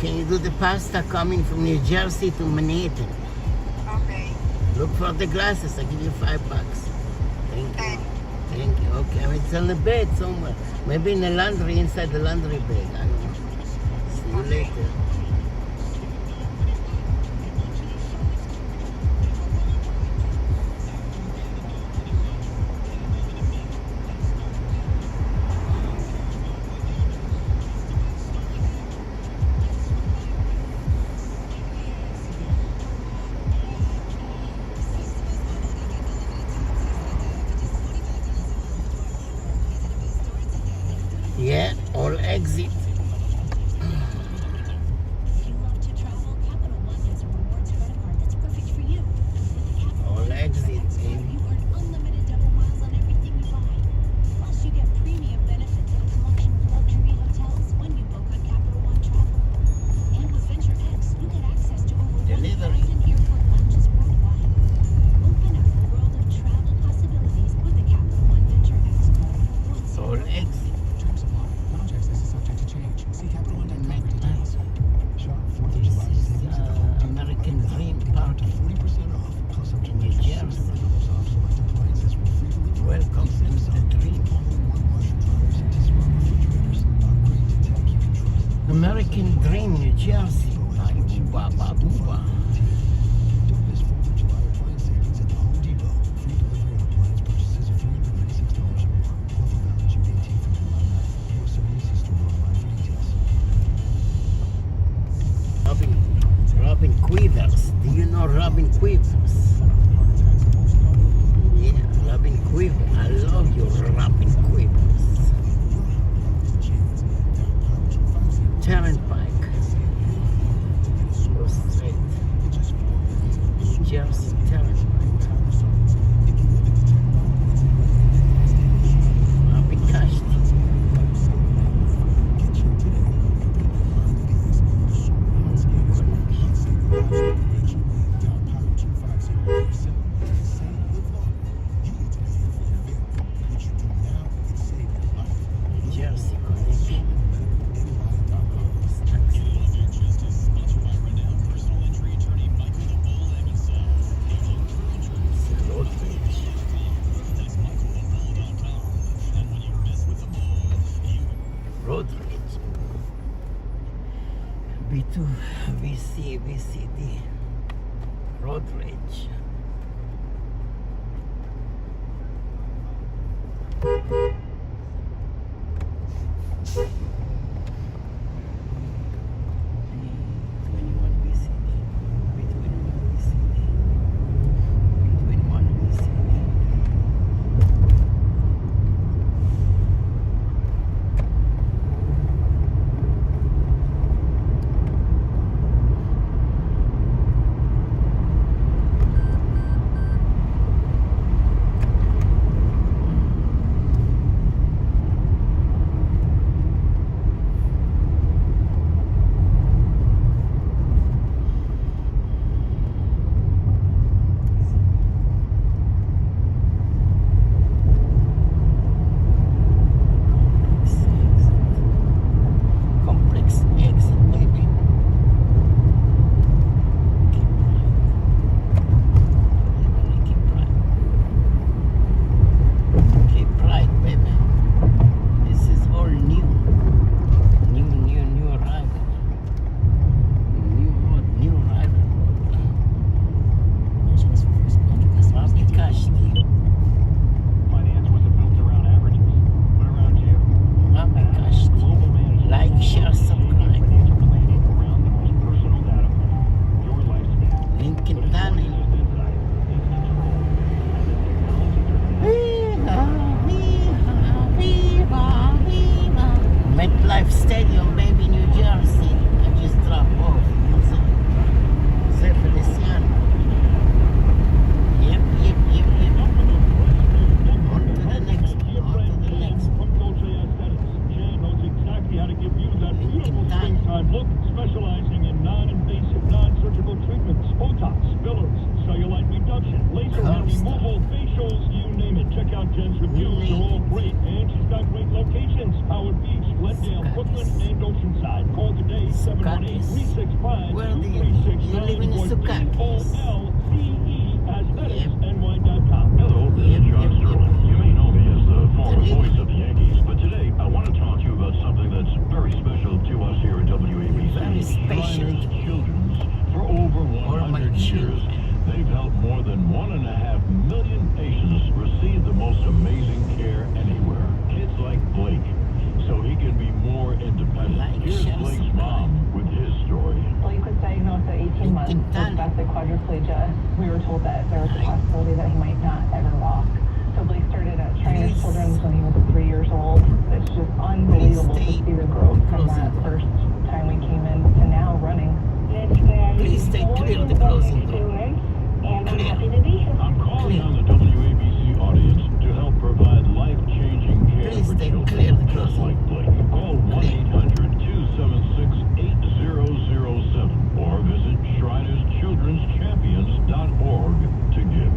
can you do the pasta coming from New Jersey to Manhattan? Okay. Look for the glasses. I'll give you $5. Thank you. Thank you. Okay, it's on the bed somewhere. Maybe in the laundry, inside the laundry bag. I don't know. See you later. Yeah, all exit. All exit, baby. Delivery. All exit. American Dream Park in New Jersey. Welcome to the dream. American Dream, New Jersey. Booba, ba, booba. Robin Quivers. Do you know Robin Quivers? Yeah, Robin Quivers. I love you, Robin Quivers. Turnpike. Go straight. Jersey Turnpike. Robin Cashty. Jersey connection. Road rage. B2, VC, VCD. Road rage. Rockdale, Brooklyn, and Oceanside. Call today, 718-365-2369. Where do you live? You live in a Sukakis. GOLCES@NY.com. Hello, this is John Sterling. You may know me as the former voice of the Yankees, but today I want to talk to you about something that's very special to us here at WABC. Very special. Shriners Children's. For over 100 years, they've helped more than 1.5 million patients receive the most amazing care anywhere. Kids like Blake, so he can be more independent. Here's Blake's mom with his story. Blake was diagnosed at 18 months with spastic quadriplegia. We were told that there was a possibility that he might not ever walk. So Blake started at Shriners Children's when he was 3 years old. It's just unbelievable to see the growth from that first time we came in to now running. Please stay clear of the closing door. And I'm happy to be here. I'm calling on the WABC audience to help provide life-changing care Please for stay children clear of the just closing like Blake. Call 1-800-276-8007 or visit ShrinersChildren'sChampions.org to give.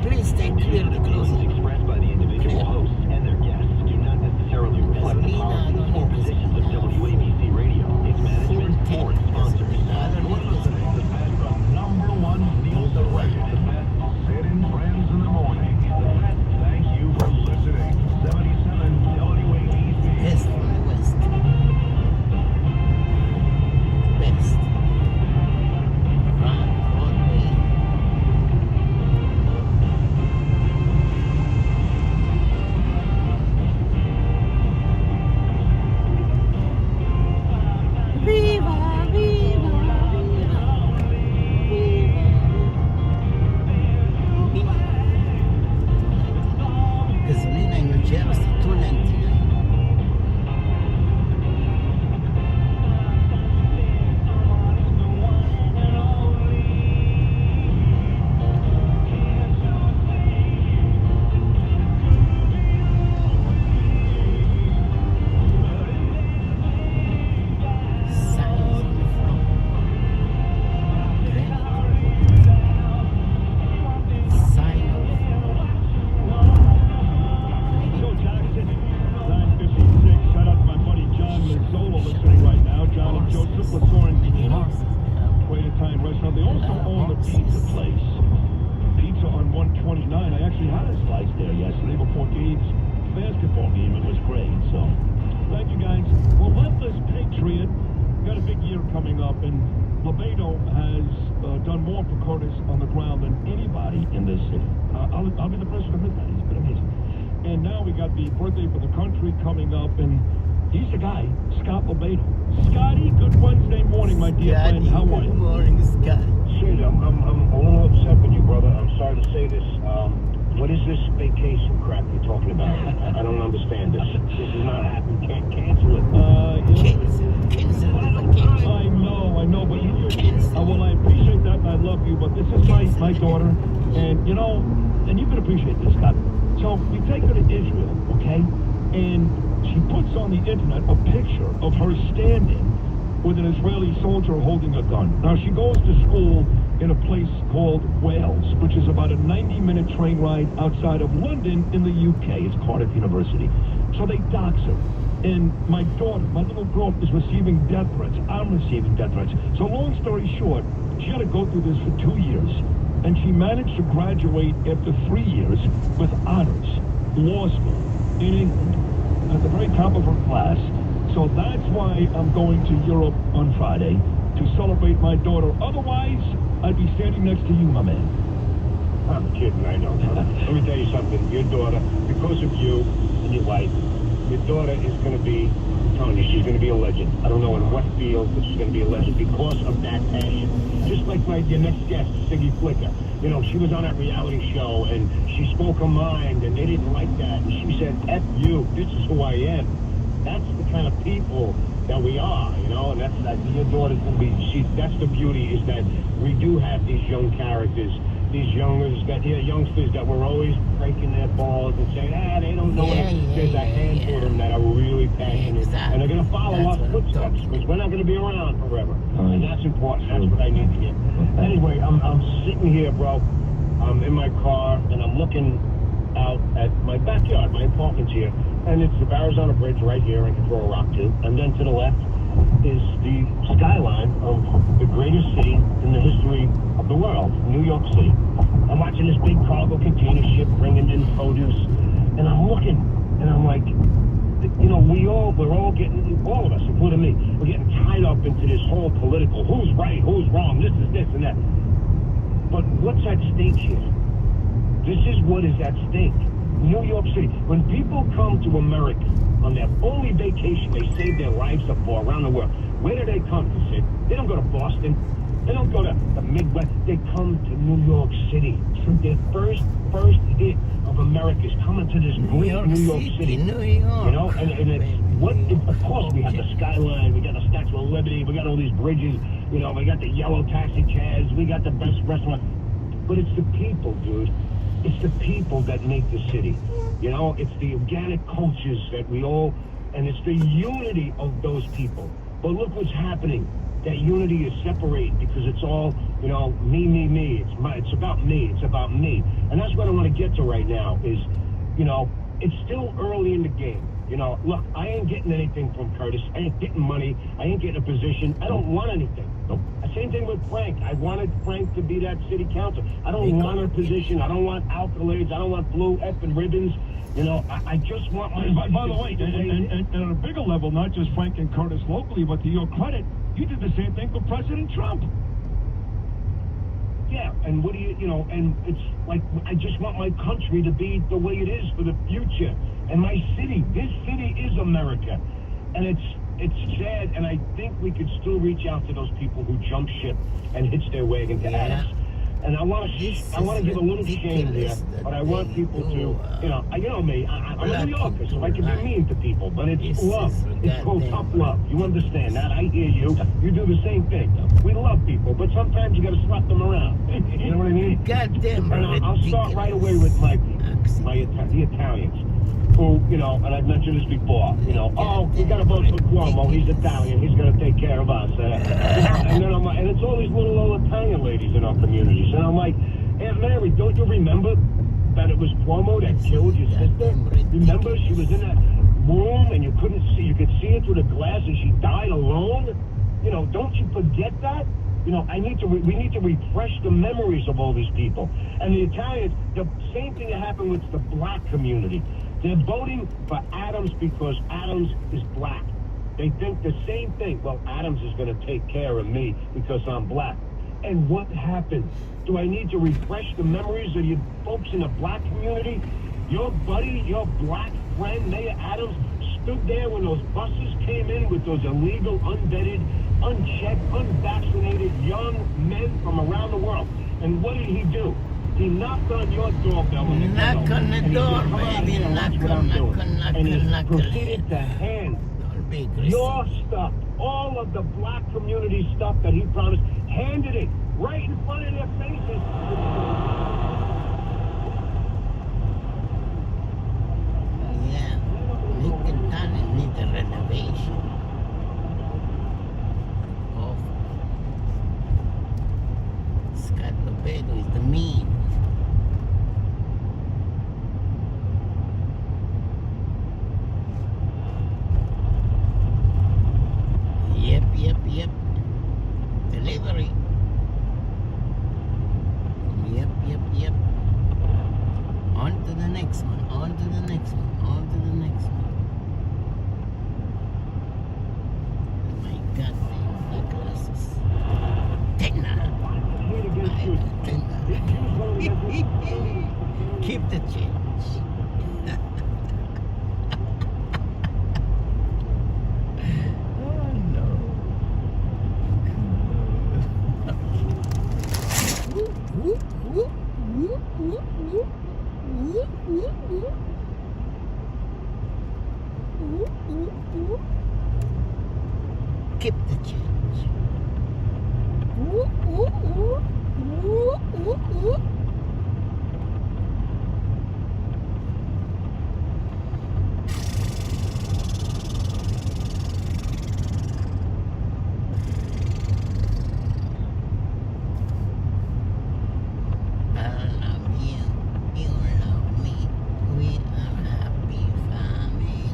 Please stay clear of the closing door. Expressed by the individual hosts and their guests do not necessarily reflect the policies or positions of WABC Radio, its management, or its sponsors. The best of number one Nielsen record. The best of Sid and Friends in the morning. Thank you for listening. 77 WABC. Best from the West. Best. Run, Broadway. Viva, viva, viva. Viva. Gasolina in New Jersey, $2.99. Signs on the front. Great. Sign on the Joe Jackson, 956. Shout out to my buddy John Mazzola listening right now. John and Joseph Lasoren, Great Italian restaurant. They also own the pizza place. Pizza on 129. I actually had a slice there yesterday before Gabe's basketball game. It was great. So, thank you guys. Relentless Patriot. Got a big year coming up, and Lebedo has done more for Curtis on the ground than anybody in this city. I'll be the first to admit that. He's been amazing. And now we got the birthday for the country coming up, and he's the guy, Scott Lebedo. Scotty, good Wednesday morning, my dear friend. How are you? Good morning, Scott. Sid, I'm a little upset with you, brother. I'm sorry to say this. What is this vacation crap you're talking about? I don't understand this. This is not happening. Can't cancel it. Cancel the vacation. I know, but well, I appreciate that, and I love you, but this is my daughter, and you know, and you can appreciate this, Scott. So we take her to Israel, okay, and she puts on the internet a picture of her standing with an Israeli soldier holding a gun. Now, she goes to school in a place called Wales, which is about a 90-minute train ride outside of London in the UK. It's Cardiff University. So they dox her. And my daughter, my little girl, is receiving death threats. I'm receiving death threats. So long story short, she had to go through this for 2 years. And she managed to graduate after 3 years with honors, law school in England, at the very top of her class. So that's why I'm going to Europe on Friday to celebrate my daughter. Otherwise, I'd be standing next to you, my man. I'm kidding, I know. Let me tell you something. Your daughter, because of you and your wife, your daughter is going to be, I'm telling you, she's going to be a legend. I don't know in what field, but she's going to be a legend because of that passion. Just like your next guest, Siggy Flicker. You know, she was on that reality show, and she spoke her mind, and they didn't like that. And she said, F you, this is who I am. That's the kind of people that we are, you know, and that's your daughter's going to be, that's the beauty, is that we do have these young characters, these youngsters that were always breaking their balls and saying, they don't know it. There's a handful of them that are really passionate, and they're going to follow our footsteps, because we're not going to be around forever, and that's important. That's what I need to hear. Anyway, I'm sitting here, bro. I'm in my car, and I'm looking out at my backyard. My apartment's here, And it's the Arizona Bridge right here. I can throw a rock to. And then to the left is the skyline of the greatest city in the history of the world, New York City. I'm watching this big cargo container ship bringing in produce, and I'm looking, and I'm like, you know, we're all getting, all of us, including me, we're getting tied up into this whole political, who's right, who's wrong, this is this and that. But what's at stake here? This is what is at stake. New York City. When people come to America on their only vacation they save their lives up for around the world, where do they come to sit? They don't go to Boston. They don't go to the Midwest. They come to New York City. Their first hit of America is coming to this great New York City. New York. You know, and it's what? Of course, we have the skyline. We got the Statue of Liberty. We got all these bridges. You know, we got the yellow taxi cabs. We got the best restaurant. But it's the people, dude. It's the people that make the city. You know, it's the organic cultures that we all, and it's the unity of those people. But look what's happening. That unity is separated because it's all, you know, me. It's about me. It's about me. And that's what I want to get to right now is, you know, it's still early in the game. You know, look, I ain't getting anything from Curtis. I ain't getting money. I ain't getting a position. I don't want anything. Nope. Same thing with Frank. I wanted Frank to be that city council. I don't want a position. I don't want accolades. I don't want blue effing ribbons. You know, I just want my... By the way, and on a bigger level, not just Frank and Curtis locally, but to your credit, you did the same thing for President Trump. Yeah, and what do you know, and it's like, I just want my country to be the way it is for the future. And my city, this city is America. And it's sad, and I think we could still reach out to those people who jump ship and hitch their wagon to Adams. And I want to give a little shame here, but I want people to, you know me, I'm a New Yorker, so I can be mean to people, but it's love. It's called tough love. You understand that? I hear you. You do the same thing. We love people, but sometimes you got to slap them around. You know what I mean? Goddamn. And I'll start right away with the Italians. Who, you know, and I've mentioned this before, you know, we got to vote for Cuomo, he's Italian, he's going to take care of us. And then I'm like, and it's all these little old Italian ladies in our communities. And I'm like, Aunt Mary, don't you remember that it was Cuomo that killed your sister? Remember she was in that room and you could see it through the glass and she died alone? You know, don't you forget that? You know, we need to refresh the memories of all these people. And the Italians, the same thing that happened with the black community. They're voting for Adams because Adams is black. They think the same thing. Well, Adams is going to take care of me because I'm black. And what happened? Do I need to refresh the memories of you folks in the black community? Your buddy, your black friend, Mayor Adams, stood there when those buses came in with those illegal, unvetted, unchecked, unvaccinated young men from around the world. And what did he do? He knocked on your doorbell. Knock on the door, baby. Knock And he on. proceeded to hand your stuff, all of the black community stuff that he promised, handed it right in front of their faces. Yeah, Lincoln Tunnel needs a renovation. Oh, Scott Lobedo is the mean. Yep. Delivery. Yep. On to the next one. My goddamn necklaces. Tenna. Keep the change. Keep the change. I love you. You love me. We are a happy family.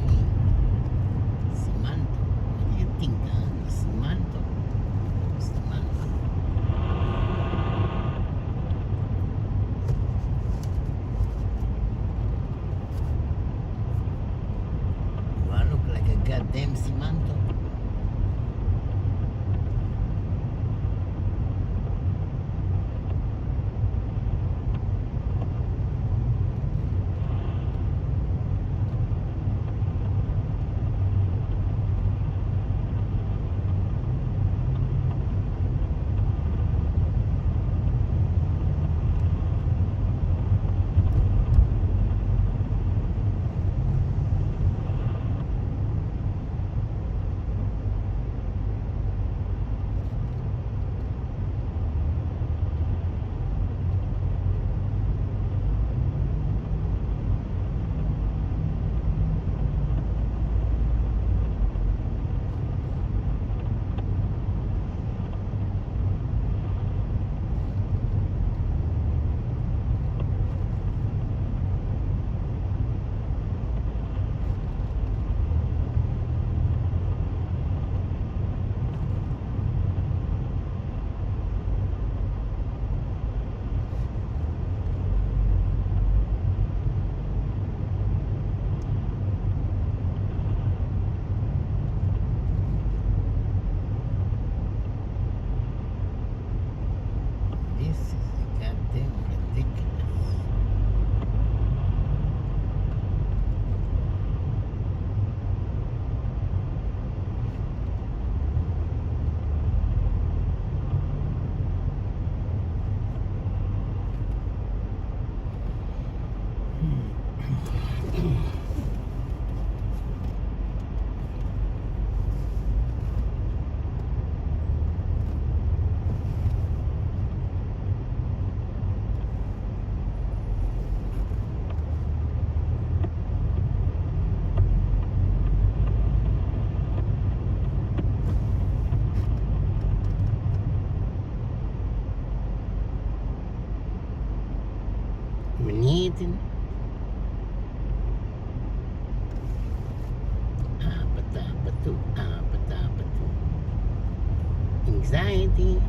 anxiety.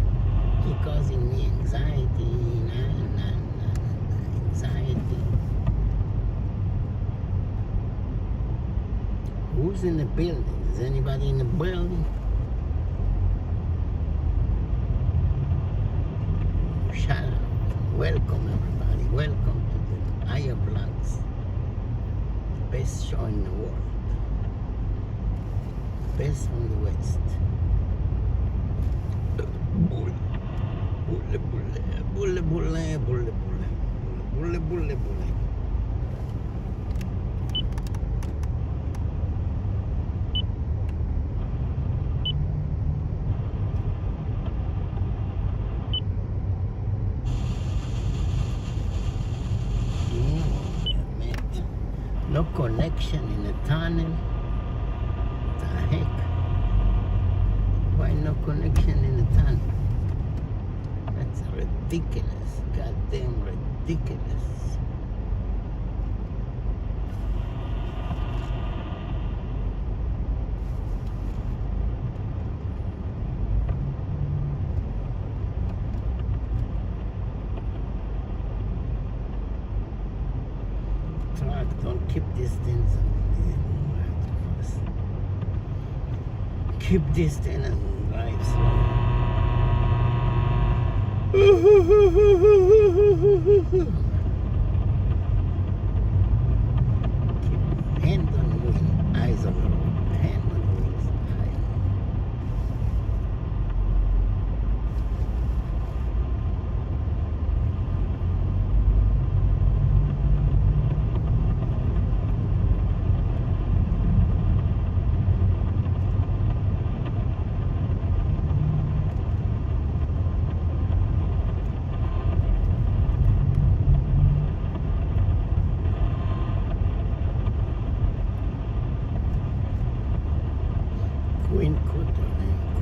You're causing me anxiety. Anxiety. Who's in the building? Is anybody in the building? Shout out. Welcome everybody. Welcome to the Higher Blocks. The best show in the world. The best from the West. Bulle, bulle, bulle, bulle, bulle, bulle, bulle, bulle, bulle. No connection in the tunnel. What the heck? Why no connection in the tunnel? That's ridiculous. Goddamn ridiculous. Don't keep distance and keep distance and drive slow. Keep hand on the wheel, eyes on the road, hand on the wheels, eye.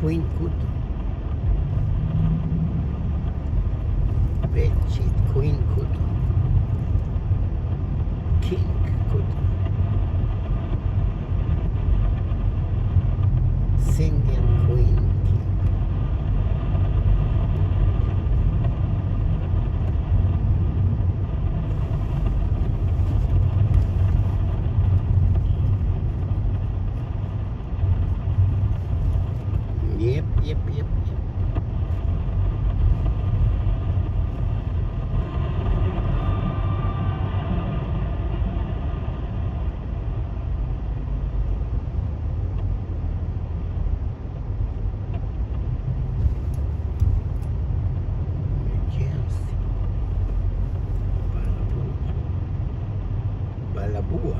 Queen Kutu. Bed sheet, Queen Kutu. King Kutu. Single Queen King. Yep. Balabua.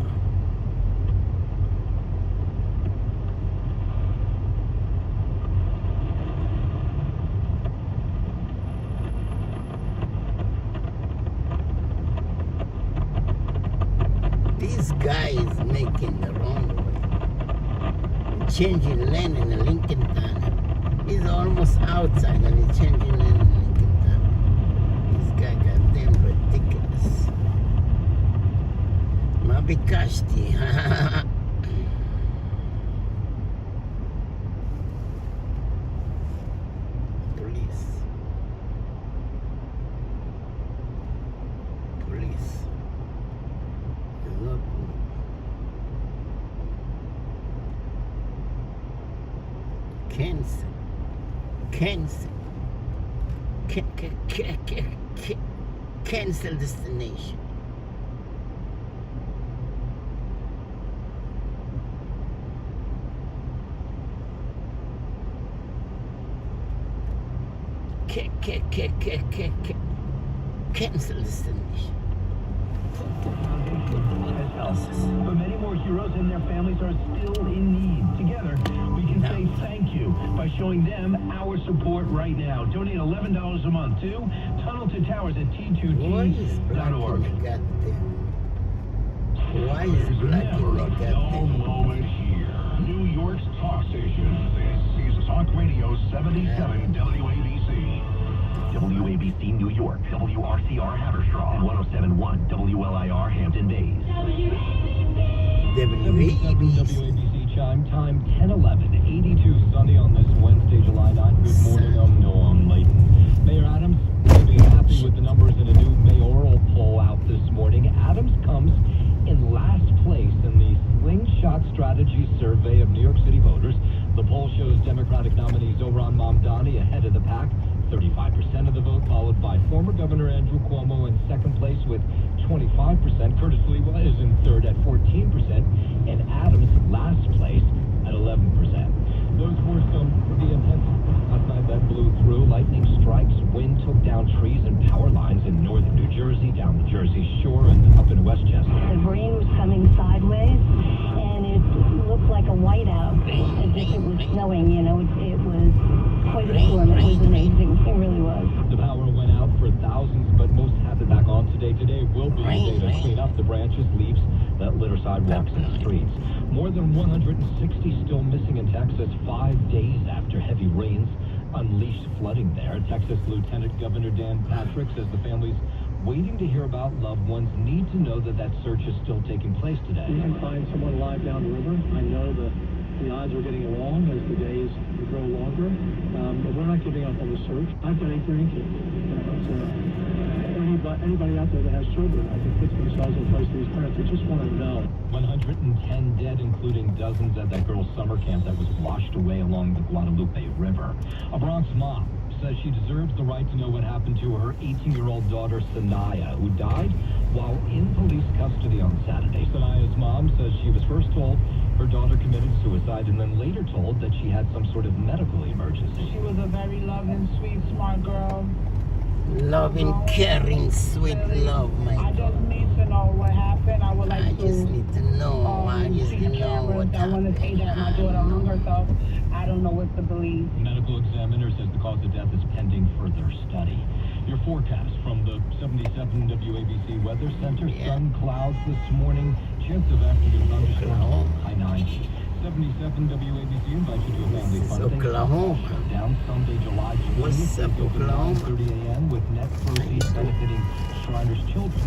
This guy is making the wrong way. Changing lane in the Lincoln Tunnel. He's almost outside and he's changing lane in the Lincoln Tunnel. This guy goddamn ridiculous. Mabikashti. Police. Not cancel cancel destination. Cancel destination. But many more heroes and their families are still in need. Together, we can say thank you by showing them our support right now. Donate $11 a month to Tunnel to Towers at T2T.org. Why is black in the goddamn? Moment here. New York's talk station. This is Talk Radio 77 WABC. WABC New York, WRCR Haverstraw, and 107.1 WLIR Hampton Bays. WABC. WABC chime time 10:11, 82 sunny on this Wednesday, July 9th. Good morning. County ahead of the pack, 35% of the vote, followed by former Governor Andrew Cuomo in second place with 25%. Curtis Sliwa is in third at 14%, and Adams last place at 11%. Those were some pretty intense last night that blew through. Lightning strikes, wind took down trees and power lines in northern New Jersey, down the Jersey Shore, and up in Westchester. The rain was coming sideways, and it looked like a whiteout, as if it was snowing. You know, it was quite a storm. It was amazing. It really was. The power went out for thousands, but most have it back on today. Today will be a day to clean up the branches, leaves that litter sidewalks and streets. More than 160 still missing in Texas 5 days after heavy rains unleashed flooding there. Texas Lieutenant Governor Dan Patrick says the families waiting to hear about loved ones need to know that search is still taking place today. We can find someone alive down the river. I know the odds are getting along as the days grow longer, but we're not giving up on the search. I've got 8 grandkids. Anybody out there that has children, I think, puts themselves in place of these parents. They just want to know. 110 dead, including dozens at that girls' summer camp that was washed away along the Guadalupe River. A Bronx mom says she deserves the right to know what happened to her 18-year-old daughter, Sanaya, who died while in police custody on Saturday. Sanaya's mom says she was first told her daughter committed suicide and then later told that she had some sort of medical emergency. She was a very loving, sweet, smart girl. Loving, caring, sweet love, my I God. just need to know what happened. I would like I to just need to know. I just see need the to know cameras. what I want to say that my daughter hung herself. I don't know what to believe. Medical examiner says the cause of death is pending further study. Your forecast from the 77 WABC Weather Center. Sun, clouds this morning. Chance of afternoon thunderstorms. High 90. 77 WABC invites you to a family fun day. Oklahoma. Showdown Sunday, July 20th. What's up, Oklahoma? 9:30 a.m. with net proceeds benefiting Shriners Children.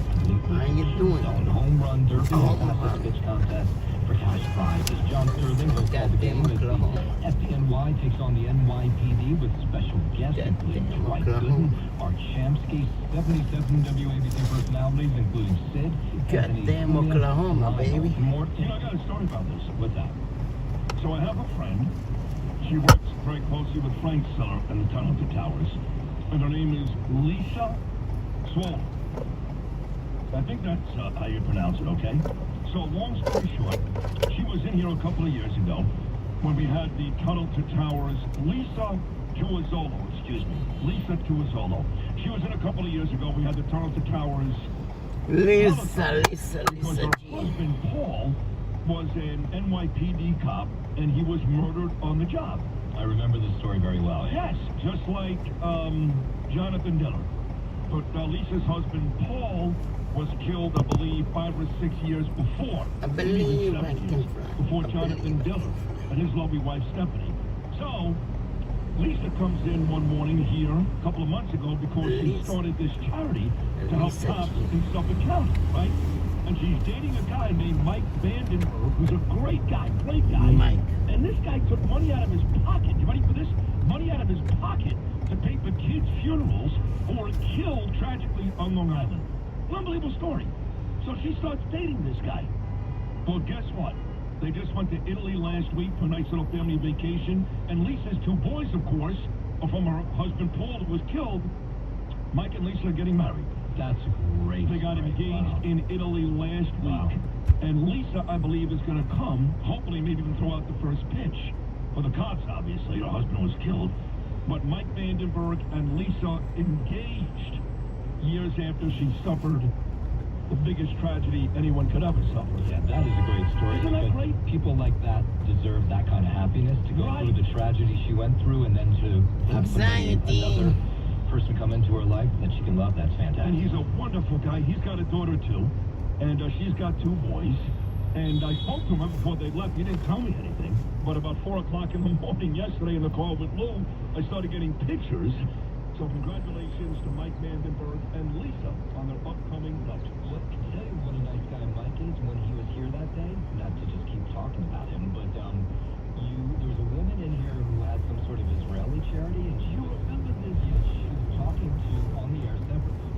How you doing? Home run derby and fastest pitch contest for cash prizes. John Sterling will call the game as the FDNY takes on the NYPD with special guests including Dwight Gooden, Art Shamsky, 77 WABC personalities including Sid. Goddamn Oklahoma, baby. More. You know, I got a story about this. What's that? So I have a friend. She works very closely with Frank Siller in the Tunnel to Towers. And her name is Lisa Swallow. I think that's how you pronounce it, okay? So long story short, she was in here a couple of years ago when we had the Tunnel to Towers. Lisa Tuazolo. She was in a couple of years ago. We had the Tunnel to Towers. Lisa Because her G. husband, Paul, was an NYPD cop, and he was murdered on the job. I remember this story very well. Yes, just like Jonathan Diller. But Lisa's husband, Paul, was killed, I believe, 5 or 6 years before. I believe Maybe I 7 can years fly. before I Jonathan believe I Diller can fly. and his lovely wife, Stephanie. So, Lisa comes in one morning here a couple of months ago because she started this charity to help Lisa cops G. in Suffolk County, right? And she's dating a guy named Mike Vandenberg, who's a great guy. Mike. And this guy took money out of his pocket. You ready for this? Money out of his pocket to pay for kids' funerals who were killed tragically on Long Island. An unbelievable story. So she starts dating this guy. Well, guess what? They just went to Italy last week for a nice little family vacation. And Lisa's 2 boys, of course, are from her husband Paul, who was killed. Mike and Lisa are getting married. That's great. They got engaged in Italy last week. And Lisa, I believe, is going to come, hopefully maybe even throw out the first pitch. For the cops, obviously. Her husband was killed. But Mike Vandenberg and Lisa engaged years after she suffered the biggest tragedy anyone could ever suffer. Yeah, that is a great story. Isn't that great? People like that deserve that kind of happiness, to go through the tragedy she went through and then to have another person come into her life that she can love. That's fantastic. And he's a wonderful guy. He's got a daughter, too. And she's got 2 boys. And I spoke to him before they left. He didn't tell me anything. But about 4 o'clock in the morning yesterday in the call with Lou, I started getting pictures. So congratulations to Mike Vandenberg and Lisa on their upcoming nuptials. Well, I can tell you what a nice guy Mike is when he was here that day. Not to just keep talking about him, but there was a woman in here who had some sort of Israeli charity, and she remember this. Yes, she was talking to on the air separately.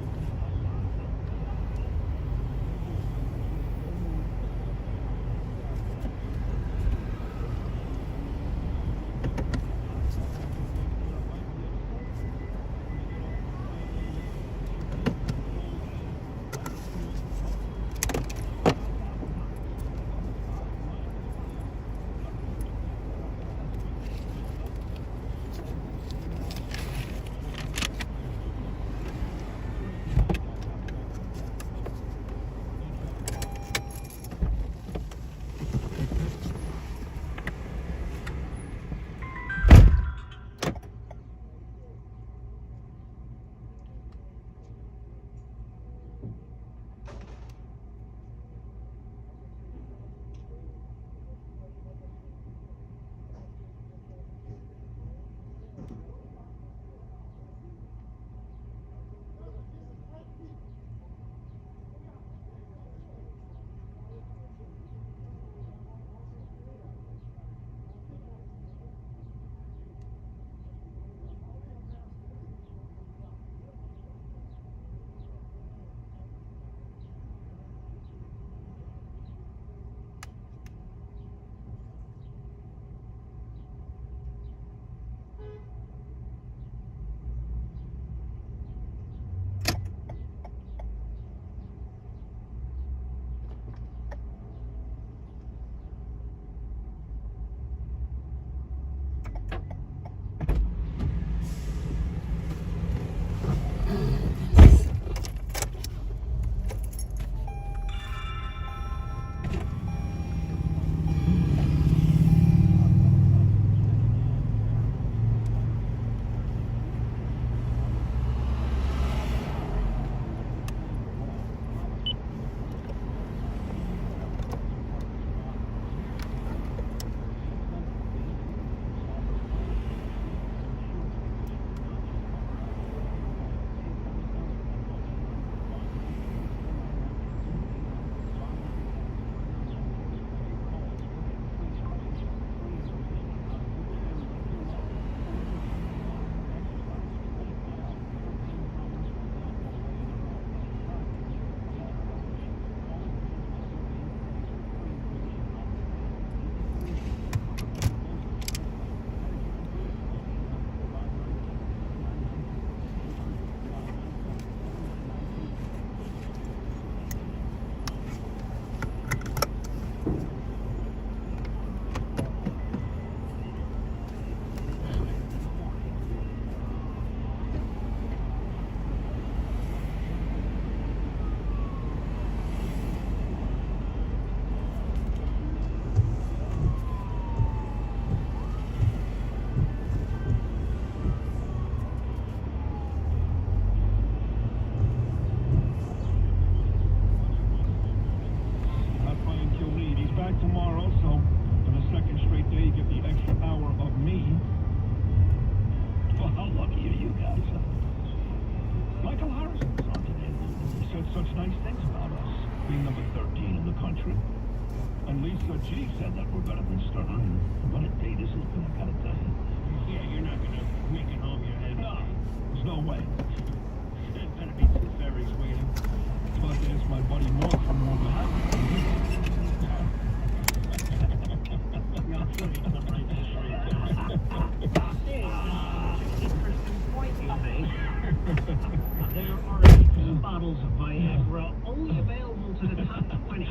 pills of Viagra only available to the top 20.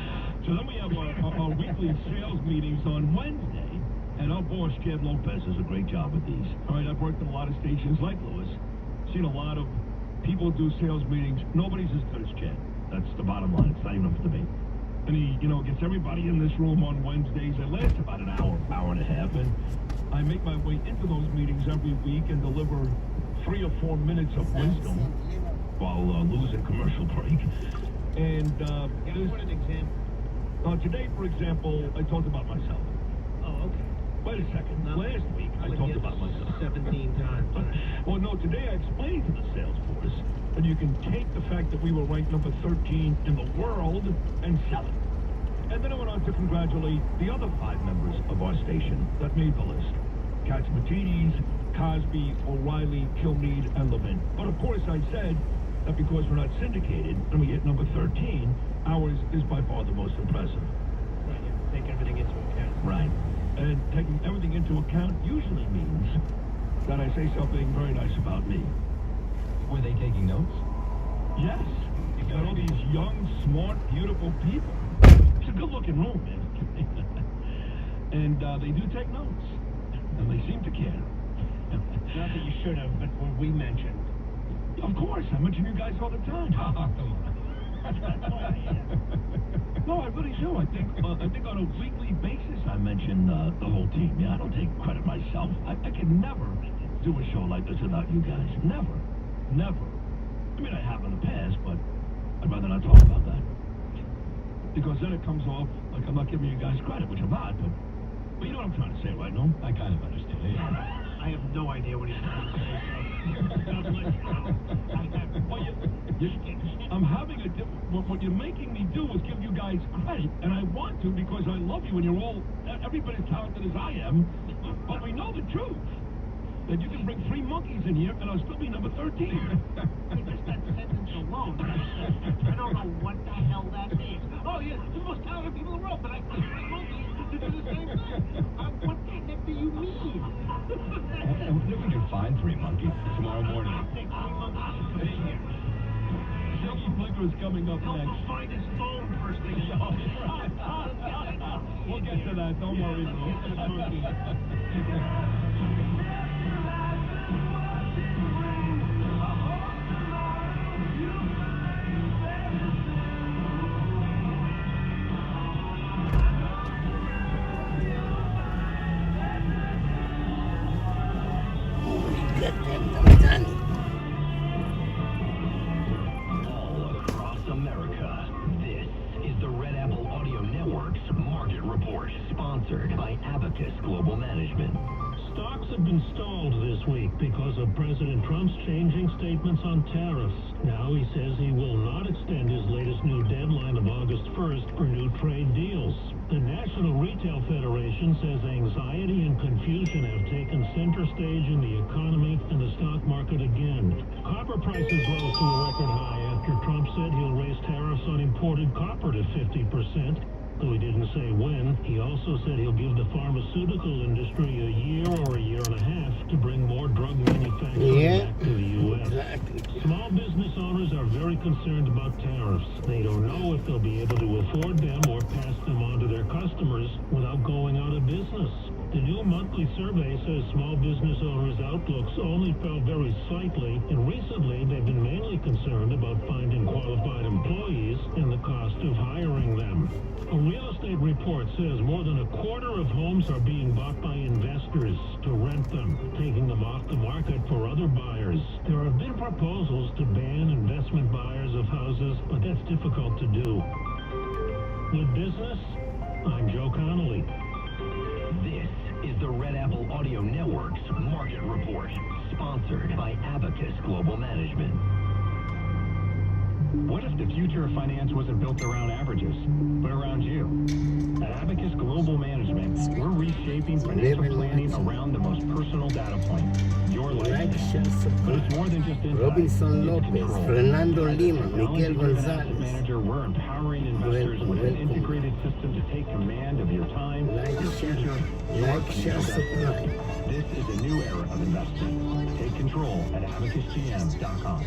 So then we have our weekly sales meetings on Wednesday, and our boss, Chad Lopez, does a great job with these. All right, I've worked in a lot of stations like Lewis, seen a lot of people do sales meetings. Nobody's as good as Chad. That's the bottom line. It's not even up for debate. And he, gets everybody in this room on Wednesdays. It lasts about an hour, hour and a half, and I make my way into those meetings every week and deliver 3 or 4 minutes of wisdom while losing commercial break. And Give us an example. Today, for example, I talked about myself. Oh, okay. Wait a second. Last week, I talked about myself. 17 times. Well, no, today I explained to the sales force that you can take the fact that we were ranked number 13 in the world and sell it. And then I went on to congratulate the other 5 members of our station that made the list. Katzmatidis, Cosby, O'Reilly, Kilmeade, and Levin. But of course I said that because we're not syndicated and we hit number 13, ours is by far the most impressive. Right, yeah. Take everything into account. Right. And taking everything into account usually means that I say something very nice about me. Were they taking notes? Yes. You got all these young, smart, beautiful people. It's a good-looking room, man. And they do take notes. And they seem to care. Not that you should have, but what we mentioned. Of course, I mention you guys all the time. Oh, come on. No, I really do. I think on a weekly basis I mention the whole team. Yeah, I don't take credit myself. I could never do a show like this without you guys. Never. Never. I mean, I have in the past, but I'd rather not talk about that. Because then it comes off like I'm not giving you guys credit, which I'm not, but you know what I'm trying to say, right, no? I kind of understand. Yeah. I have no idea what he's trying to say. I'm having a what you're making me do is give you guys credit, and I want to because I love you, and you're all every bit as talented as I am. But we know the truth that you can bring 3 monkeys in here, and I'll still be number 13. Just that sentence alone. I don't know what the hell that means. Oh, yeah, the most talented people in the world, but I think 3 monkeys to do the same thing. What the heck do you mean? And if we can find 3 monkeys tomorrow morning. I'll take 3 monkeys to be here. Silky Flicker is coming up Help him next. find his phone first thing in the morning. We'll get to that. Don't worry, All across America, this is the Red Apple Audio Network's Market Report, sponsored by Abacus Global Management. Stocks have been stalled this week because of President Trump's changing statements on tariffs. Now he says he will not extend his latest new deadline of August 1st for new trade deals. The National Retail Federation says anxiety and confusion have taken center stage in the economy and the stock market again. Copper prices rose to a record high after Trump said he'll raise tariffs on imported copper to 50%. Though he didn't say when, he also said he'll give the pharmaceutical industry a year or a year and a half to bring more drug manufacturing back to the U.S. Exactly. Small business owners are very concerned about tariffs. They don't know if they'll be able to afford them or pass them on to their customers without going out of business. The new monthly survey says small business owners' outlooks only fell very slightly, and recently they've been mainly concerned about finding qualified employees and the cost of hiring them. A real estate report says more than a quarter of homes are being bought by investors to rent them, taking them off the market for other buyers. There have been proposals to ban investment buyers of houses, but that's difficult to do. With business, I'm Joe Connolly. This is the Red Apple Audio Network's Market Report, sponsored by Abacus Global Management. What if the future of finance wasn't built around averages, but around you? At Abacus Global Management, we're reshaping financial planning around the most personal data point, your life. But it's more than just insight. Robinson It's Lopez, control. Fernando As a Lima, Miguel technology-driven asset Gonzalez. manager, we're empowering investors with an integrated system to take command of your time, your future, your financial destiny. This is a new era of investing. Take control at abacusgm.com.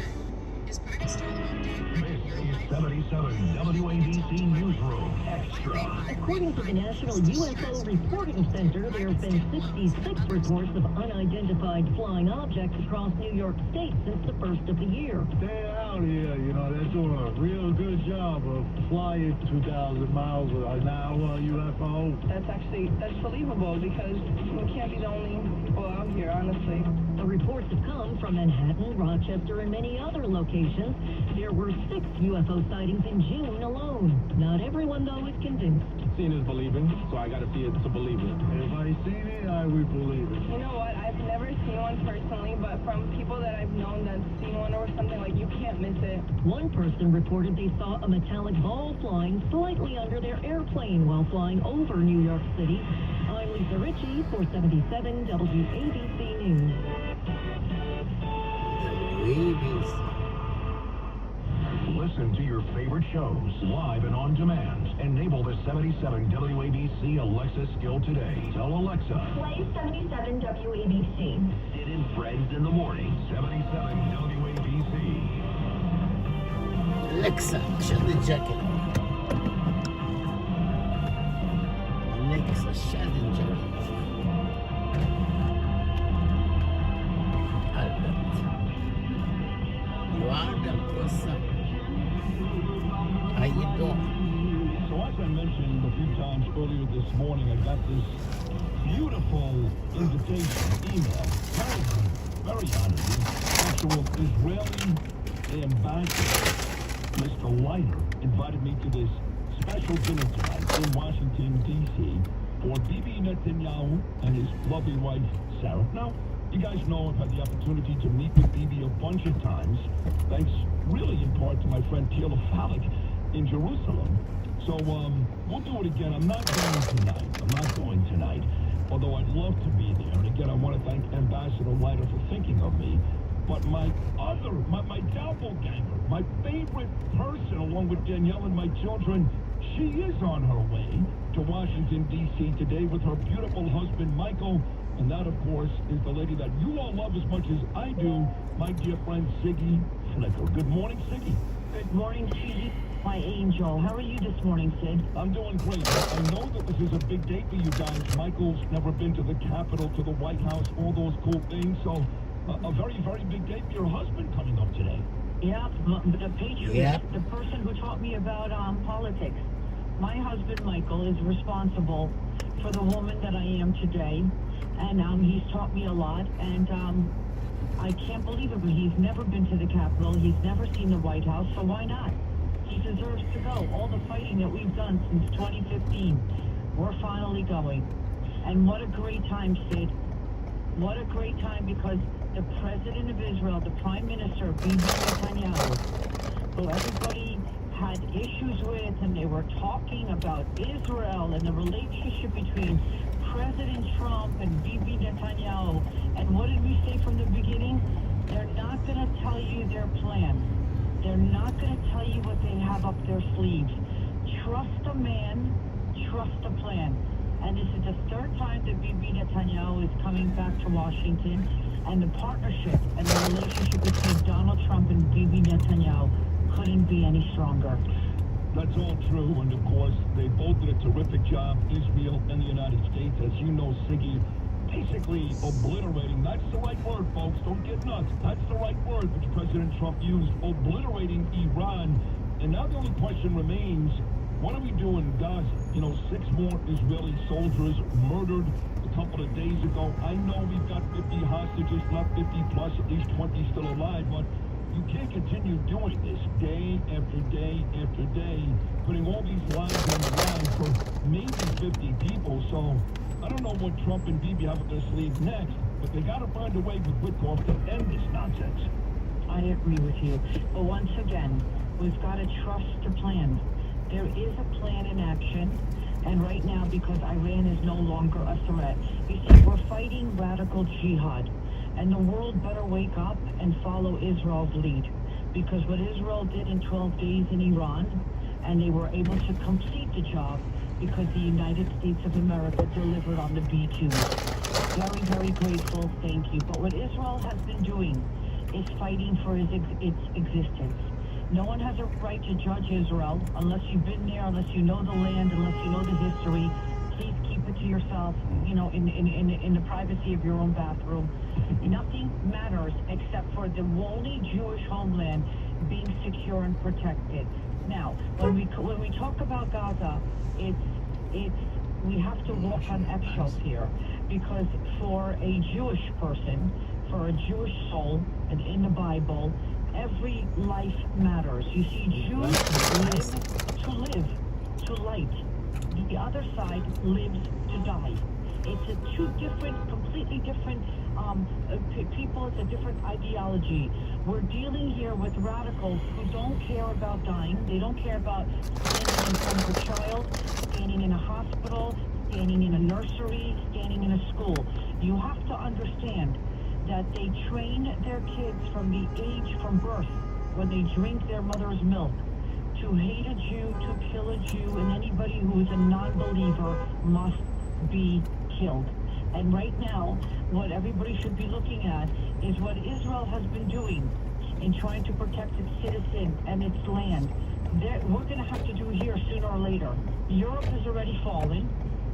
This is 77 WABC Newsroom Extra. According to the National UFO Reporting Center, there have been 66 reports of unidentified flying objects across New York State since the first of the year. They're out here, they're doing a real good job of flying 2,000 miles an hour UFO. That's believable because we can't be the only people out here, honestly. The reports have come from Manhattan, Rochester, and many other locations. There were 6 UFO sightings in June alone. Not everyone, though, is convinced. Seeing is believing, so I gotta see it to believe it. If I seen it, I would believe it. You know what? I've never seen one personally, but from people that I've known that's seen one or something, like, you can't miss it. One person reported they saw a metallic ball flying slightly under their airplane while flying over New York City. I'm Lisa Ritchie for 77 WABC News. WABC. Listen to your favorite shows live and on demand. Enable the 77 WABC Alexa skill today. Tell Alexa. Play 77 WABC. Sid and Friends in the morning. 77 WABC. Alexa, shut the jacket. Alexa, shut the jacket. Albert. You Albert, what's up? How you doing? So as I mentioned a few times earlier this morning, I got this beautiful invitation email. Very honored. The actual Israeli ambassador, Mr. Leiter, invited me to this special dinner tonight in Washington, D.C. for Bibi Netanyahu and his lovely wife, Sarah. Now, you guys know I've had the opportunity to meet with Bibi a bunch of times, thanks really in part to my friend Tila Falik in Jerusalem. So, we'll do it again. I'm not going tonight, although I'd love to be there. And again, I want to thank Ambassador Leiter for thinking of me. But my doppelganger, my favorite person, along with Danielle and my children, she is on her way to Washington, D.C. today with her beautiful husband, Michael. And that, of course, is the lady that you all love as much as I do, my dear friend, Siggy Flicker. Good morning, Siggy. Good morning, Siggy, my angel. How are you this morning, Sid? I'm doing great. I know that this is a big day for you guys. Michael's never been to the Capitol, to the White House, all those cool things. So a very, very big day for your husband coming up today. Yeah, the patriot, the person who taught me about politics. My husband, Michael, is responsible for the woman that I am today. And he's taught me a lot. And I can't believe it, but he's never been to the Capitol. He's never seen the White House, so why not? He deserves to go. All the fighting that we've done since 2015, we're finally going. And what a great time, Sid. What a great time, because the president of Israel, the prime minister, Bibi Netanyahu, who everybody had issues with, and they were talking about Israel and the relationship between President Trump and Bibi Netanyahu. And what did we say from the beginning? They're not going to tell you their plan. They're not going to tell you what they have up their sleeves. Trust a man, trust a plan. And this is the third time that Bibi Netanyahu is coming back to Washington. And the partnership and the relationship between Donald Trump and Bibi Netanyahu couldn't be any stronger. That's all true, and of course, they both did a terrific job, Israel and the United States, as you know, Siggy, basically obliterating, that's the right word, folks, don't get nuts, that's the right word which President Trump used, obliterating Iran. And now the only question remains, what do we do in Gaza? 6 more Israeli soldiers murdered a couple of days ago. I know we've got 50 hostages, not 50 plus, at least 20 still alive, but you can't continue doing this day after day after day, putting all these lives on the line for maybe 50 people. So I don't know what Trump and Bibi have up their sleeves next, but they got to find a way with Witkoff to end this nonsense. I agree with you. But once again, we've got to trust the plan. There is a plan in action. And right now, because Iran is no longer a threat, you see, we're fighting radical jihad. And the world better wake up and follow Israel's lead. Because what Israel did in 12 days in Iran, and they were able to complete the job because the United States of America delivered on the B-2s. Very, very grateful, thank you. But what Israel has been doing is fighting for its existence. No one has a right to judge Israel unless you've been there, unless you know the land, unless you know the history. Please keep it to yourself, you know, in the privacy of your own bathroom. Nothing matters except for the only Jewish homeland being secure and protected. Now, when we talk about Gaza, we have to walk on eggshells here, because for a Jewish person, for a Jewish soul, and in the Bible, every life matters. You see, Jews live to light. The other side lives to die. It's a two different, completely different people. It's a different ideology. We're dealing here with radicals who don't care about dying. They don't care about standing in front of a child, standing in a hospital, standing in a nursery, standing in a school. You have to understand that they train their kids from birth, when they drink their mother's milk, to hate a Jew, to kill a Jew, and anybody who is a non-believer must be killed. And right now, what everybody should be looking at is what Israel has been doing in trying to protect its citizens and its land. We're going to have to do here sooner or later. Europe has already fallen.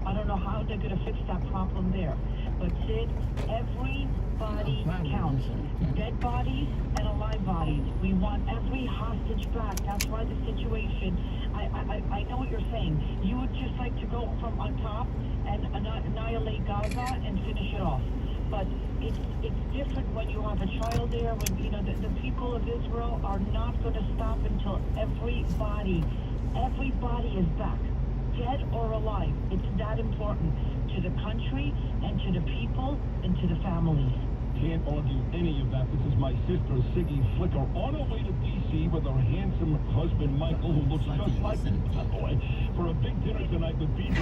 I don't know how they're going to fix that problem there. But Sid, everybody counts. Dead bodies and alive bodies. We want every hostage back. That's why the situation, I know what you're saying. You would just like to go from on top and annihilate Gaza and finish it off. But it's different when you have a child there, when, you know, the people of Israel are not going to stop until everybody is back. Dead or alive. It's that important to the country and to the people and to the families. Can't argue any of that. This is my sister, Siggy Flicker, on her way to D.C. with her handsome husband, Michael, who looks just like me, by the way, for a big dinner tonight with BB.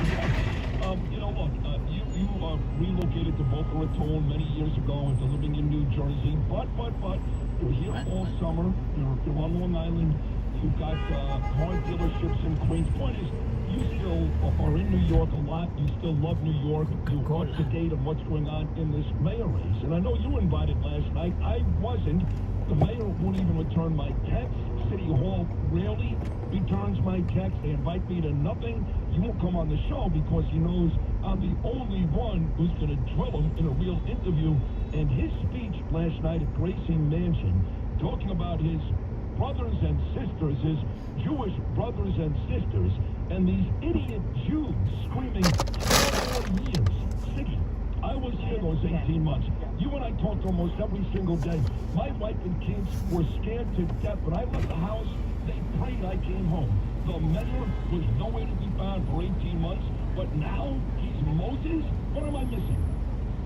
You know, look, you relocated to Boca Raton many years ago into living in New Jersey, but you're here all summer. You're on Long Island. You've got car dealerships in Queens. Point is, you still are in New York a lot. You still love New York. You're up to date on what's going on in this mayor race. And I know you were invited last night. I wasn't. The mayor won't even return my texts. City Hall rarely returns my texts. They invite me to nothing. He won't come on the show because he knows I'm the only one who's going to drill him in a real interview. And his speech last night at Gracie Mansion, talking about his brothers and sisters, his Jewish brothers and sisters, and these idiot Jews screaming 4 years. Siggy, I was here those 18 months. You and I talked almost every single day. My wife and kids were scared to death. When I left the house, they prayed I came home. The mayor was nowhere to be found for 18 months, but now he's Moses? What am I missing?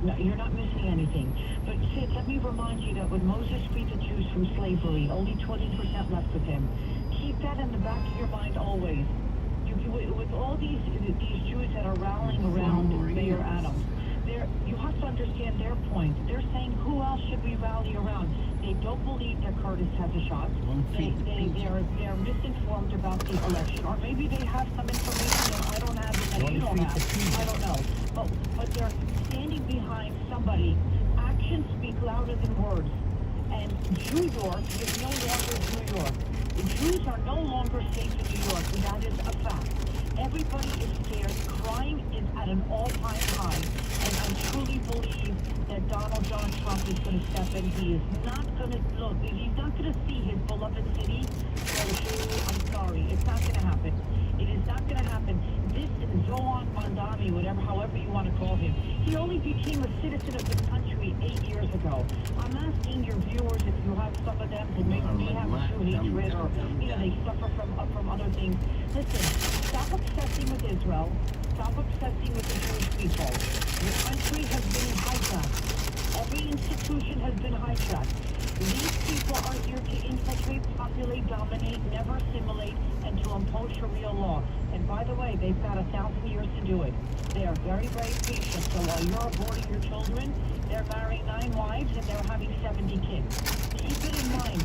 No, you're not missing anything. But Sid, let me remind you that when Moses freed the Jews from slavery, only 20% left of him. Keep that in the back of your mind always. With all these Jews that are rallying around Mayor Adams, you have to understand their point. They're saying, who else should we rally around? They don't believe that Curtis has a shot. They're misinformed about the election. Or maybe they have some information that I don't have and that you don't have. I don't know. But they're standing behind somebody. Actions speak louder than words. And New York is no longer New York. The Jews are no longer safe in New York, and that is a fact. Everybody is scared. Crime is at an all-time high. And I truly believe that Donald John Trump is going to step in. He is not going to look. He's not going to see his beloved city. I'm sorry. It's not going to happen. It is not going to happen. This Zohan Mandami, however you want to call him, he only became a citizen of this country 8 years ago. I'm asking your viewers if you have some of them who may have Jew hatred or they suffer from other things. Listen, stop obsessing with Israel. Stop obsessing with the Jewish people. Your country has been hijacked. Every institution has been hijacked. These people are here to infiltrate, populate, dominate, never assimilate, and to impose Sharia law. And by the way, they've got 1,000 years to do it. They are very, very patient. So while you're aborting your children, they're marrying 9 wives and they're having 70 kids. Keep it in mind.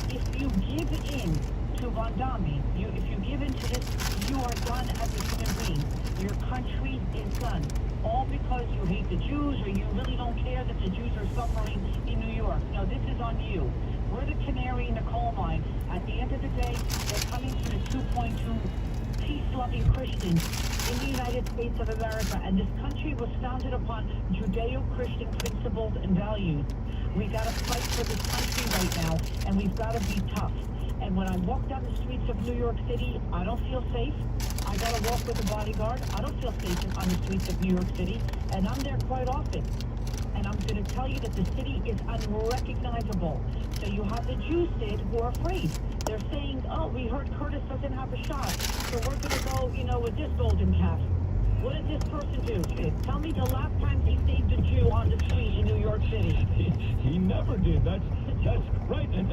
If you give in to Vandami, if you give in to this, you are done as a human being. Your country is done. All because you hate the Jews or you really don't care that the Jews are suffering in New York. No, this is on you. We're the canary in the coal mine. At the end of the day, they're coming for the 2.2 peace-loving Christians in the United States of America. And this country was founded upon Judeo-Christian principles and values. We got to fight for this country right now, and we've got to be tough. And when I walk down the streets of New York City, I don't feel safe. I got to walk with a bodyguard. I don't feel safe on the streets of New York City, and I'm there quite often. And I'm going to tell you that the city is unrecognizable. So you have the Jews, Sid, who are afraid. They're saying, oh, we heard Curtis doesn't have a shot, so we're going to go, with this golden calf. What did this person do, Sid? Tell me the last time he saved a Jew on the street in New York City. He never did. That's right. And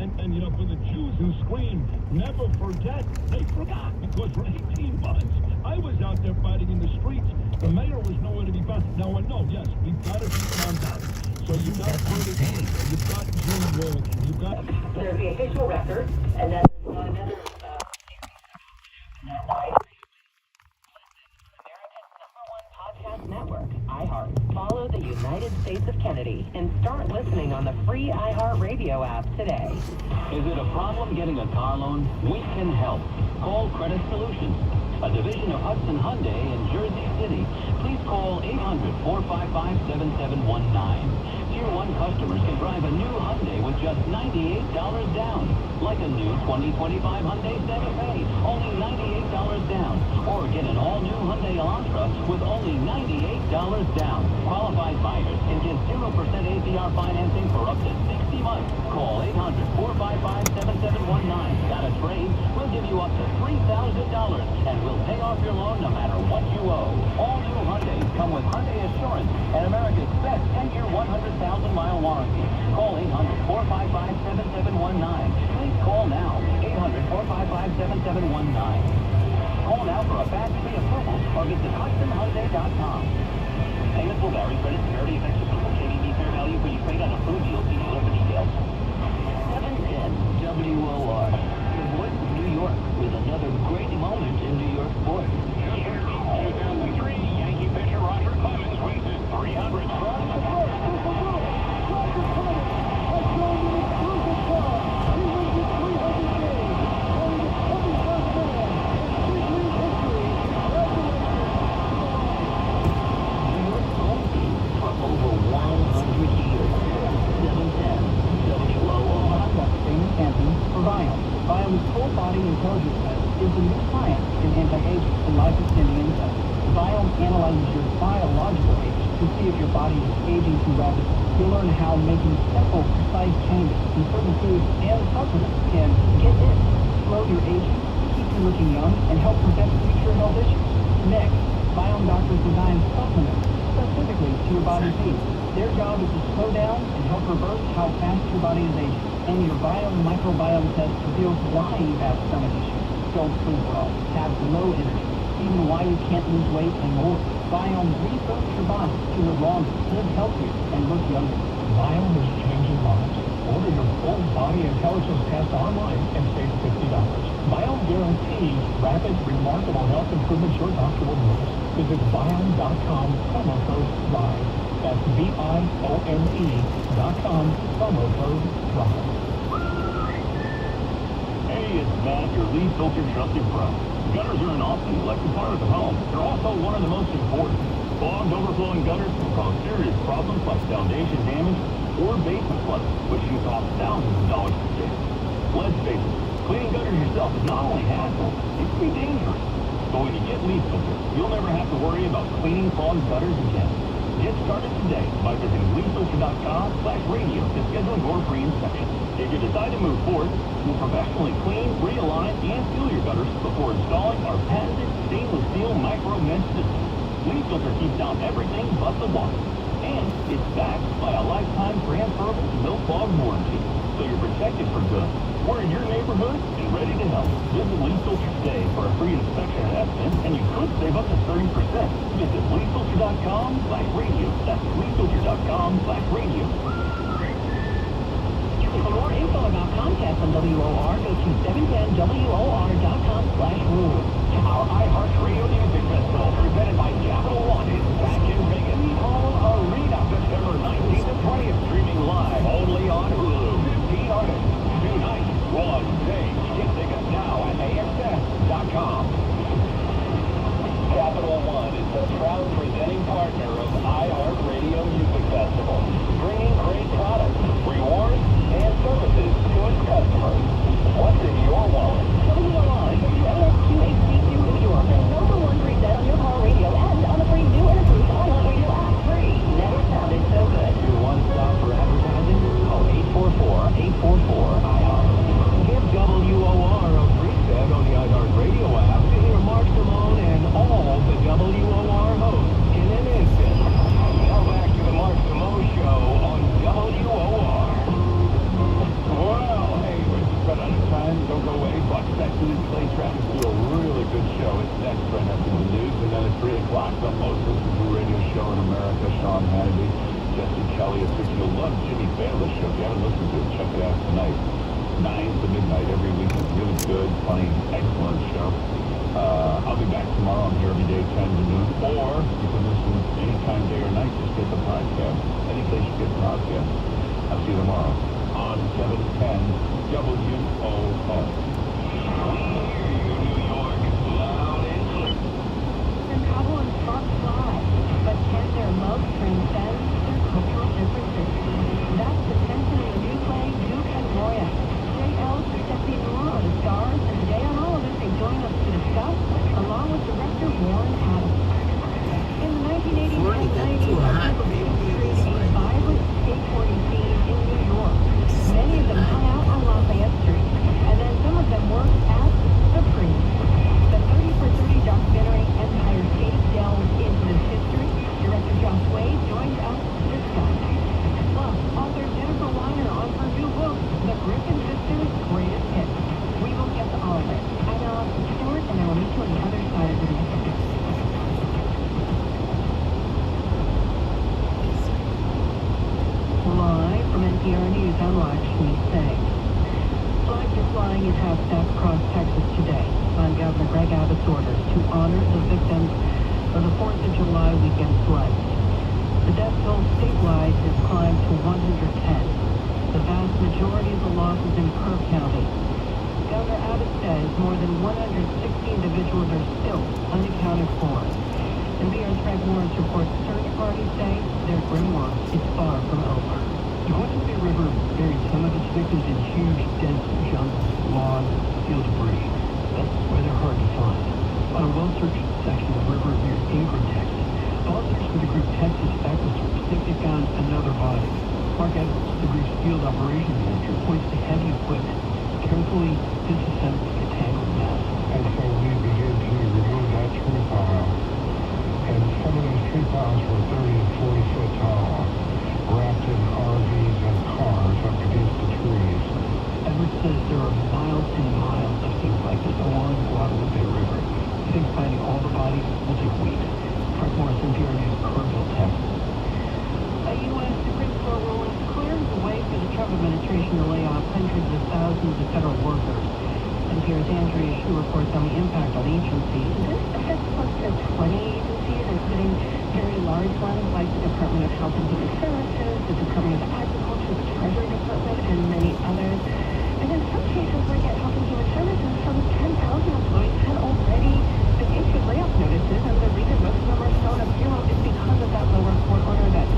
for the Jews who scream, never forget, they forgot. Because for 18 months, I was out there fighting in the streets. The mayor was nowhere to be found. Now I know, yes, we've got to keep calm down. So you've got Curtis, you've got Jim Wool, you've got... There's the official record, and then there's another... Network, iHeart. Follow the United States of Kennedy and start listening on the free iHeart Radio app today. Is it a problem getting a car loan? We can help. Call Credit Solutions, a division of Hudson Hyundai in Jersey City. Please call 800-455-7719. Tier 1 customers can drive a new Hyundai with just $98 down. Like a new 2025 Hyundai Santa Fe, only $98 down. Or get an all-new Hyundai Elantra with only $98 down. Qualified buyers can get 0% APR financing for up to 60 months. Call 800-455-7719. Got a trade? We'll give you up to $3,000 and we'll pay off your loan no matter what you owe. All new Hyundais come with Hyundai Assurance and America's best 10-year 100,000-mile warranty. Call 800-455-7719. Please call now. 800-455-7719. Call now for a fast free approval or visit HudsonHyundai.com. Payments will vary. Credit severity affects approval. KBB fair value for you paid on approved deals. See dealer for details. 710 WOR. The voice of New York with another great moment in New York sports. 2003, Yankee pitcher Roger Clemens wins his 300th. Viom's full body intelligence test is the new science in anti-aging and life-extending insight. Viom analyzes your biological age to see if your body is aging too rapidly. You'll learn how making simple, precise changes in certain foods and supplements can, get this, slow your aging, keep you looking young, and help prevent future health issues. Next, Viom doctors design supplements specifically to your body's needs. Their job is to slow down and help reverse how fast your body is aging. And your Viom microbiome test reveals why you have stomach issues, don't sleep well, have low energy, even why you can't lose weight and more. Viom rebuilds your body to live longer, live healthier, and look younger. Viom is changing lives. Order your full body intelligence test online and save $50. Viom guarantees rapid, remarkable health improvements your doctor will notice. Visit Viom.com, promo code RIDE. That's VIOME.com, promo code RIDE. Hey, it's Matt, your lead filter trusted pro. Gutters are an awesome electric part of the home. They're also one of the most important. Clogged, overflowing gutters can cause serious problems like foundation damage or basement flooding, which can cost thousands of dollars to fix. Let's face it, cleaning gutters yourself is not only hassle, it can be dangerous. So when you get lead filter, you'll never have to worry about cleaning clogged gutters again. Get started today by visiting leadfilter.com/radio to schedule your free inspection. If you decide to move forward, we'll professionally clean, realign, and seal your gutters before installing our patented stainless steel micro mesh system. Lead filter keeps out everything but the water. And it's backed by a lifetime transferable no clog warranty. So you're protected for good. We're in your neighborhood and ready to help. Visit Lead Filter today for a free inspection and estimate, and you could save up to 30%. Visit leadfilter.com/radio. That's leadfilter.com/radio. For more info about Comcast on WOR, go to 710WOR.com/rules. Our iHeart Radio Music Festival, presented by Capital One, is back in Vegas. Home Arena, September 19th and 20th, streaming live only on Hulu. 15 artists. fabulous show. If you haven't listened to it, check it out tonight. 9 to midnight every week. It's really good, funny, excellent show. I'll be back tomorrow. I'm here every day, 10 to noon. Or you can listen anytime, day or night. Just get the podcast. Any place you get the podcast. I'll see you tomorrow on 710 WOO. Their travel and sparks fly, but can their love transcend their cultural differences? That's the tension in the new play, Duke and Roya. J.L. Giuseppe Nora are the stars, and today on All of It, they join us to discuss, along with director Warren Adams. In the 1980s and 90s, a vibrant skateboarding scene in New York. Many of them hung out on Lafayette Street, and then some of them worked at Supreme. The 30 for 30 documentary Empire Skate delves into this history. Director Josh Wade joins us to discuss. Plus, author Jennifer Weiner on her new book, The Griffin Sisters' Greatest Hits. We will get to all of it. I'm Allison Stewart, and I will meet you on the other side of the music. Live from NPR News, I'm Lakshmi Singh. Flags are flying at half-staff across Texas today on Governor Greg Abbott's orders to honor the victims of the 4th of July weekend floods. The death toll statewide has climbed to 110. The vast majority of the losses in Kerr County. Governor Abbott says more than 160 individuals are still unaccounted for. NPR's Greg Morris reports search parties say their grim work is far from over. The Guadalupe River buried some of its victims in huge, dense jungles, logs, field debris. That's why they're hard to find. On a well-searched section of the river near Ingram, Texas, volunteers for the group Texas Echo Search think they found another body. Mark Edwards, the group's field operations manager, points to heavy equipment, carefully disassembling a tangled mess. And so we begin to remove that tree pile. And some of those tree piles were 30 and 40 foot tall, wrapped in RVs and cars up against the trees. Edwards says there are miles and miles of things like this along the Guadalupe River. He thinks finding all the bodies will take weeks. Frank Morris, NPR News, Kerrville, Texas. A U.S. Supreme Court ruling clears the way for the Trump administration to lay off hundreds of thousands of federal workers. NPR's Andrea Hsu reports on the impact on agencies. This affects close to 20 agencies, including very large ones like the Department of Health and Human Services, the Department of Agriculture, the Treasury Department, and many others. And in some cases, like at Health and Human Services, some 10,000 employees had already been issued layoff notices, and the reason most of them are still on a payroll is because of that lower court order that's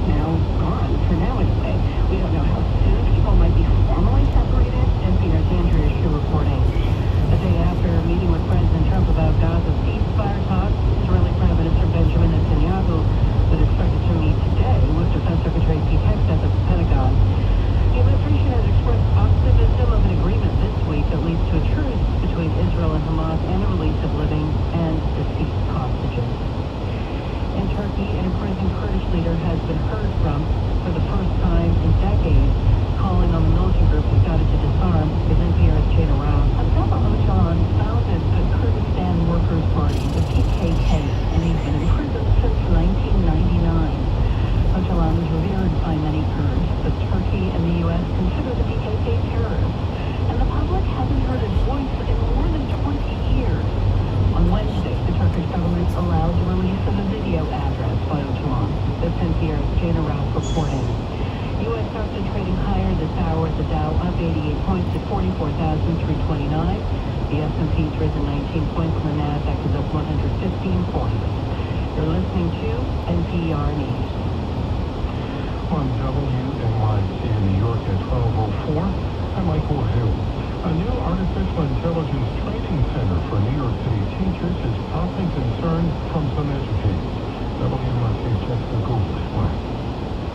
now gone, for now anyway. We don't know how soon people might be formally separated. NPR's Andrea Hsu reporting. The day after meeting with President Trump about Gaza ceasefire talks, Israeli Prime Minister Benjamin Netanyahu was expected to meet today with Defense Secretary Pete Hegseth at the Pentagon. The administration has expressed optimism of an agreement this week that leads to a truce between Israel and Hamas and the release of living and deceased hostages. In Turkey, an imprisoned Kurdish leader has been heard from for the first time in decades, calling on the militant group who started to disarm with NPR's Jane Around. Mustafa Öcalan founded the Kurdistan Workers' Party, the PKK, and he's been in prison since 1999. Öcalan was revered by many Kurds, but Turkey and the U.S. consider the PKK terrorists, and the public hasn't heard his voice in more than 20 years. On Wednesday, the Turkish government allowed the release of a video address by Öcalan. This NPR's Jane Around reporting. U.S. stocks are trading higher this hour at the Dow, up 88 points at 44,329. The S&P's risen 19 points, and the Nasdaq is up 115 points. You're listening to NPR News. On WNYC in New York at 12:04, I'm Michael Hill. A new artificial intelligence training center for New York City teachers is prompting concern from some educators. WNYC's Jessica Gould explains.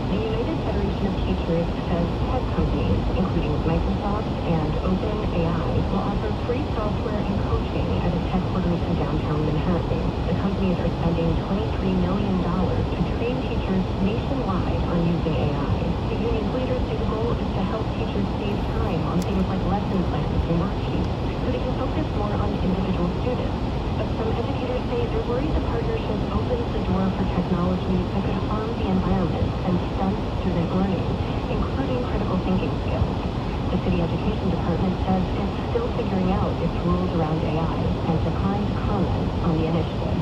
The United Federation of Teachers says tech companies, including Microsoft and OpenAI, will offer free software and coaching at a tech quarters in downtown Manhattan. The companies are spending $23 million to train teachers nationwide on using AI. The union's leaders say the goal is to help teachers save time on things like lesson plans and worksheets, so they can focus more on individual students. But some educators say they're worried the partnership opens the door for technology that could harm the environment and stunt student learning, including figuring out its rules around AI and declined to comment on the initiative.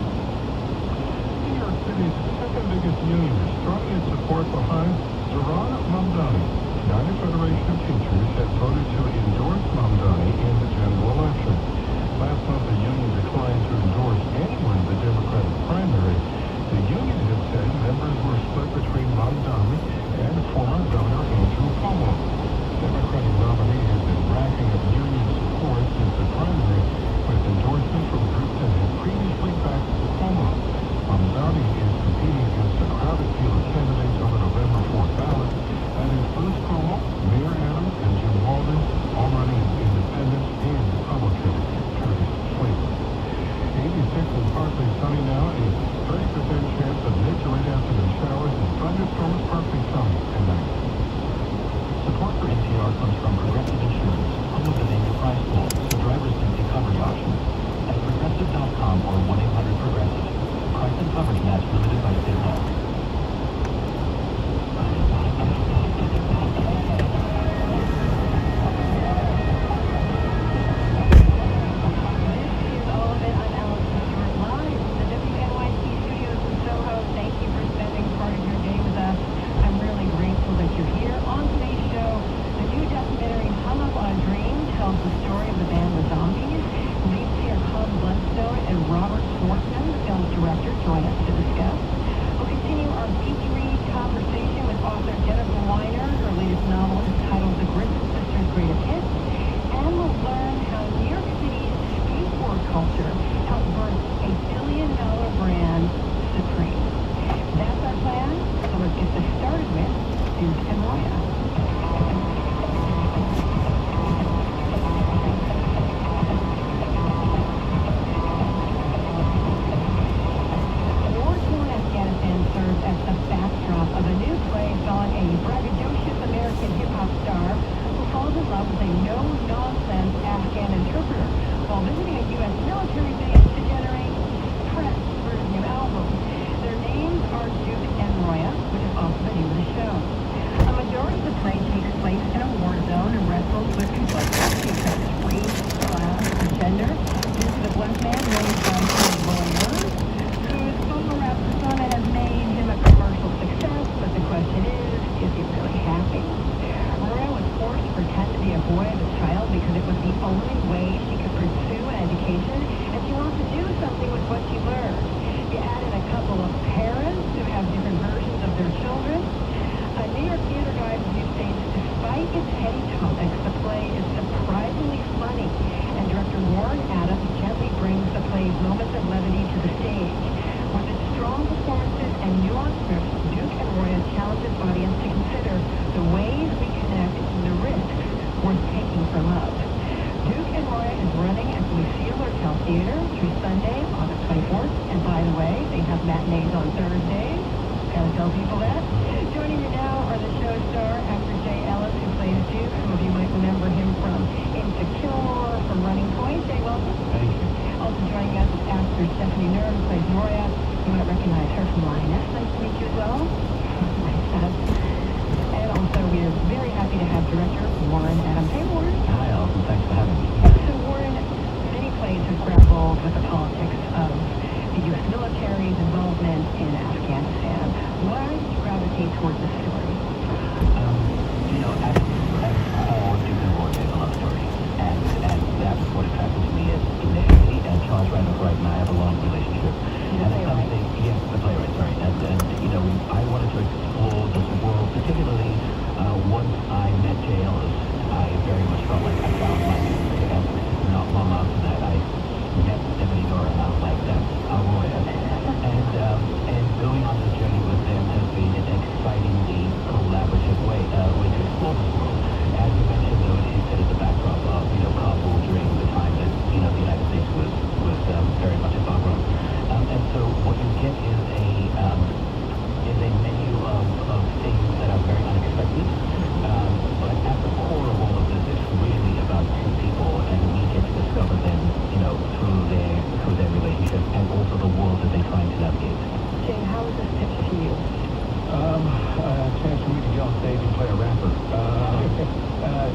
New York City's second biggest union is throwing its support behind Zoran Mamdani. United Federation of Teachers had voted to endorse Mamdani in the general election. Last month, the union declined to endorse anyone in the Democratic primary. The union had said members were split between Mamdani and former Governor Andrew Cuomo. The Democratic nominee has been racking up union support since the primary, with endorsement from groups that had previously backed Cuomo. Mamdani is competing against a crowded field of candidates on the November 4th ballot. That is Bruce Cuomo, Mayor Adams, and Jim Walden, all running as independents and Republican Curtis Sliwa. 86 and partly sunny now, a 30% chance of mid to late afternoon showers and thunderstorms, partly sunny tonight. Support for NPR comes from Progressive Insurance, home of the major price pool, so drivers can see coverage options. At progressive.com or 1-800-PROGRESSIVE. Price and coverage match limited by state law.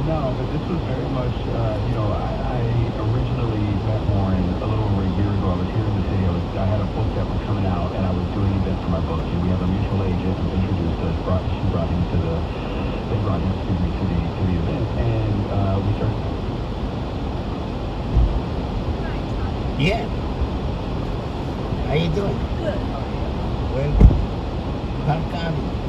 No, but this was very much, I audience, to the event, and we started. Yeah. How you doing? Good. Well, welcome.